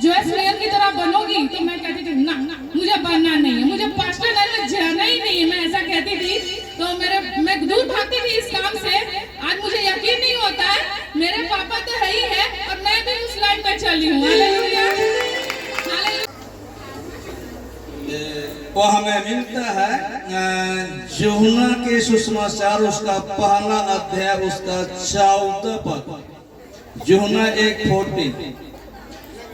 Joyce mayor की तरह बनोगी, तो मैं कहती थी ना मुझे बनना नहीं है, मुझे पास्टर लाइन में जाना ही नहीं है, मैं ऐसा कहती थी। तो मैं दूर भागती थी इस काम से। आज मुझे यकीन नहीं होता है, मेरे पापा तो है ही है और मैं भी उस लाइन में चली हूँ। हालेलुया। वो हमें मिलता है यूहन्ना के सुसमाचार उसका पहला अध्याय उसका 14 पद, यूहन्ना 1:14।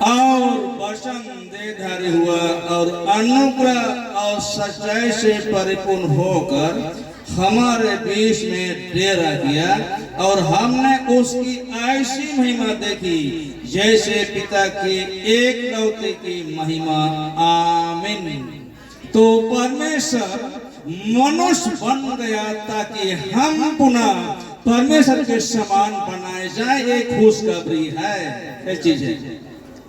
और वचन देहधारी हुआ और अनुग्रह और सच्चाई से परिपूर्ण होकर हमारे बीच में डेरा किया, और हमने उसकी ऐसी महिमा देखी जैसे पिता की एकलौते की महिमा। आमीन। तो परमेश्वर मनुष्य बन गया ताकि हम पुनः परमेश्वर के समान बनाए जाए। एक खुशखबरी है ये चीज है।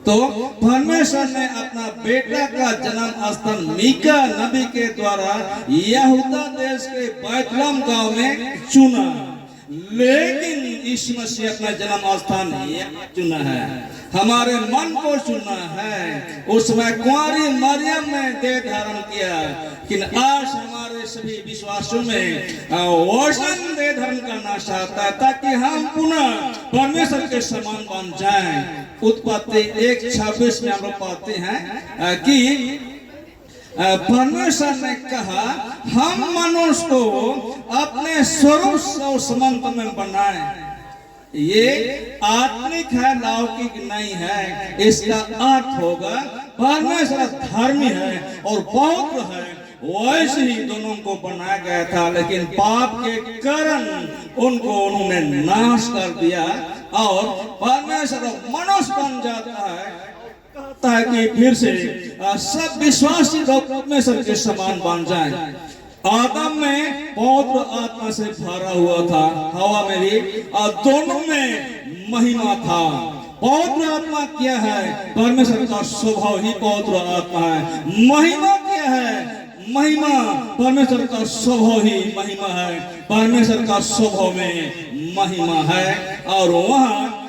तो परमेश्वर ने अपना बेटा का जन्म स्थान मीका नबी के द्वारा यहूदा देश के बैतलहम गांव में चुना, लेकिन यीशु मसीह अपना जन्म स्थान चुना है, हमारे मन को चुना है। उसमें कुंवारी मरियम ने देह धारण किया, लेकिन आज हमारे सभी विश्वासों में वचन देह धारण करना चाहता है ताकि हम पुनः परमेश्वर के समान बन जाएं। उत्पत्ति 1:26 में हम लोग पाते हैं कि परमेश्वर ने कहा हम मनुष्य को अपने स्वरूप और समानता में बनाए। ये आत्मिक है, लौकिक नहीं है। इसका अर्थ होगा परमेश्वर धर्मी है और पवित्र है, वैसे ही दोनों को बनाया गया था, लेकिन पाप के कारण उन्होंने नाश कर दिया। और परमेश्वर मनुष्य बन जाता है ताकि फिर से सब विश्वासी लोग परमेश्वर के समान बन जाएं। आदम में पवित्र आत्मा से भरा हुआ था, हवा में भी, और दोनों में महिमा था। पवित्र आत्मा क्या है? परमेश्वर का स्वभाव ही पवित्र आत्मा है। महिमा क्या है? महिमा परमेश्वर का स्वभाव ही महिमा है। परमेश्वर का स्वभाव में महिमा है। और वहाँ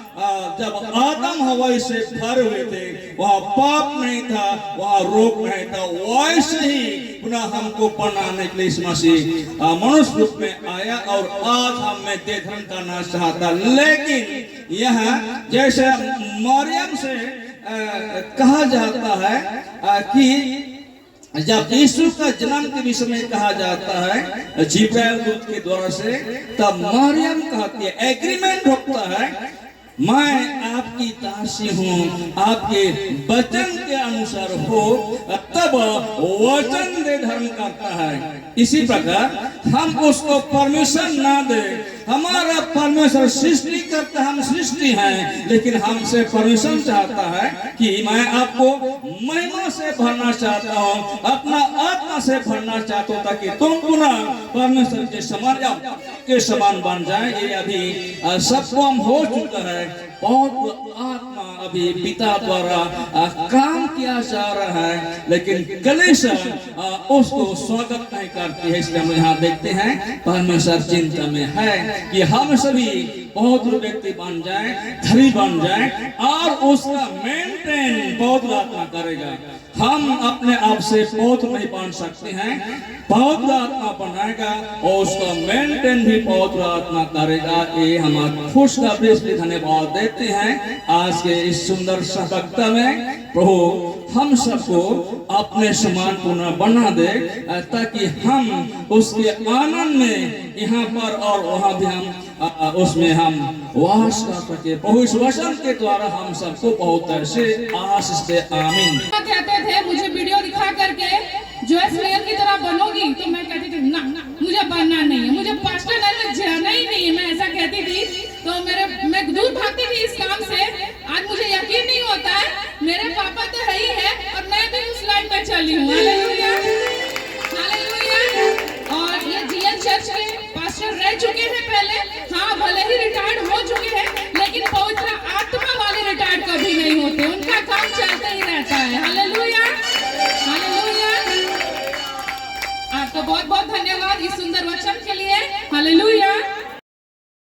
जब आदम हवा से भरे हुए थे, वहाँ पाप नहीं था, वहाँ रोग नहीं था। वैसे ही पुनः हमको बनाने के लिए इस मसीह मनुष्य रूप में आया और आज हमें देह धारण करना चाहता। लेकिन यहाँ जैसे मरियम से कहा जाता है कि जब यीशु का जन्म के विषय में कहा जाता है जिब्राइल दूत के द्वारा से, तब मरियम कहती है, एग्रीमेंट होता है, मैं आपकी दासी हूँ, आपके वचन के अनुसार हो, तब वचन दे धर्म करता है। इसी प्रकार हम उसको परमिशन ना दे, हमारा परमेश्वर सृष्टि करता, हम सृष्टि हैं, लेकिन हमसे परमिशन चाहता है कि मैं आपको महिमा से भरना चाहता हूँ, अपना आत्मा से भरना चाहता हूँ, ताकि तुम पुनः परमेश्वर के समान बन जाए। ये अभी सब काम हो चुका है। बहुत आत्मा अभी पिता द्वारा काम किया जा रहा है, लेकिन कलीसिया उसको स्वागत नहीं करती है। इसलिए हम यहाँ देखते हैं परमेश्वर चिंता में है कि हम सभी बहुत व्यक्ति बन जाए, धनी बन जाए, और उसका मेंटेन बहुत आत्मा करेगा। हम अपने आप से बहुत नहीं बन सकते हैं, बहुत आत्मा बनाएगा और उसका मेंटेन भी बहुत आत्मा करेगा। ये हम खुशखबरी इसलिए धन्यवाद देते हैं आज के इस सुंदर सभा में। प्रभु हम सबको अपने समान पुनः बना दे, ताकि हम उसके आनंद में यहाँ पर और वहाँ भी हम उसमें हम वास कर सके। प्रभु इस वचन के द्वारा हम सबको बहुत ऐसे आशीष दे। आमीन। कहते थे मुझे वीडियो दिखा करके जोयस मेयर की तरह बनोगी, तो मैं कहती थी ना मुझे बनना नहीं है, मुझे पास्टर लाइन में जाना ही नहीं है, मैं ऐसा कहती थी। तो मैं दूर भागती थी इस काम से। आज मुझे यकीन नहीं होता है, मेरे पापा तो है ही है और मैं भी उस लाइन में चली हूँ। Hallelujah, hallelujah. और ये जीएन चर्च के पास्टर रह चुके हैं पहले, हाँ भले ही रिटायर्ड हो चुके हैं, लेकिन पवित्र आत्मा वाले रिटायर्ड कभी नहीं होते, उनका काम चलता ही रहता है। Hallelujah, hallelujah. आपको बहुत बहुत धन्यवाद इस सुंदर वचन के लिए। हालेलुया।